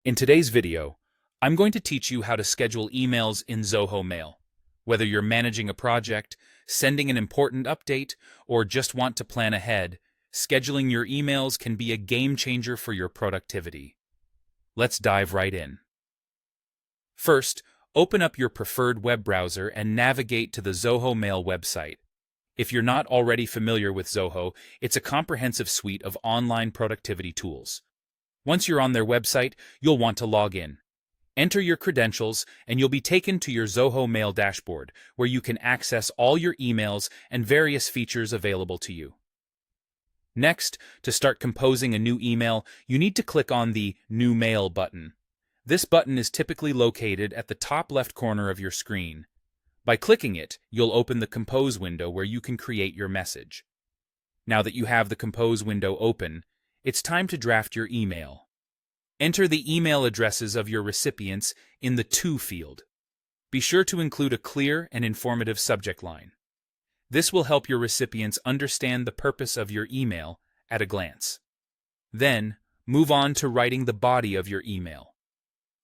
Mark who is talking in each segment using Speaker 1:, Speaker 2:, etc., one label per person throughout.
Speaker 1: In today's video, I'm going to teach you how to schedule emails in Zoho Mail. Whether you're managing a project, sending an important update, or just want to plan ahead, scheduling your emails can be a game changer for your productivity. Let's dive right in. First, open up your preferred web browser and navigate to the Zoho Mail website. If you're not already familiar with Zoho, it's a comprehensive suite of online productivity tools. Once you're on their website, you'll want to log in. Enter your credentials, and you'll be taken to your Zoho Mail dashboard, where you can access all your emails and various features available to you. Next, to start composing a new email, you need to click on the New Mail button. This button is typically located at the top left corner of your screen. By clicking it, you'll open the Compose window where you can create your message. Now that you have the Compose window open, it's time to draft your email. Enter the email addresses of your recipients in the To field. Be sure to include a clear and informative subject line. This will help your recipients understand the purpose of your email at a glance. Then, move on to writing the body of your email.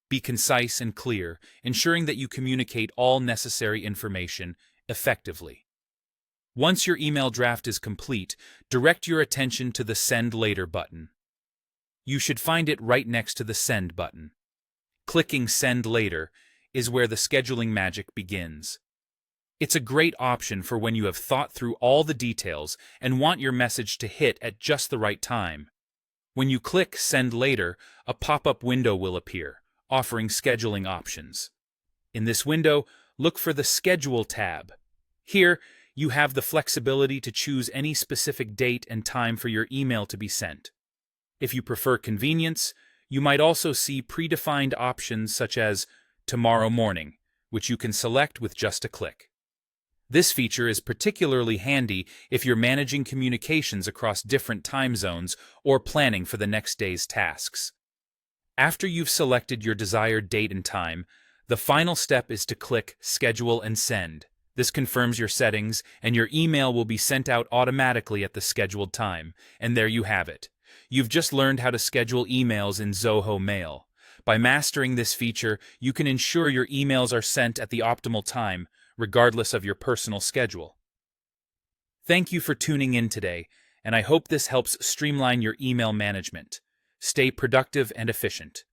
Speaker 1: Be concise and clear, ensuring that you communicate all necessary information effectively. Once your email draft is complete, direct your attention to the Send Later button. You should find it right next to the Send button. Clicking Send Later is where the scheduling magic begins. It's a great option for when you have thought through all the details and want your message to hit at just the right time. When you click Send Later, a pop-up window will appear, offering scheduling options. In this window, look for the Schedule tab. Here, you have the flexibility to choose any specific date and time for your email to be sent. If you prefer convenience, you might also see predefined options such as Tomorrow Morning, which you can select with just a click. This feature is particularly handy if you're managing communications across different time zones or planning for the next day's tasks. After you've selected your desired date and time, the final step is to click Schedule and Send. This confirms your settings, and your email will be sent out automatically at the scheduled time. And there you have it. You've just learned how to schedule emails in Zoho Mail. By mastering this feature, you can ensure your emails are sent at the optimal time, regardless of your personal schedule. Thank you for tuning in today, and I hope this helps streamline your email management. Stay productive and efficient.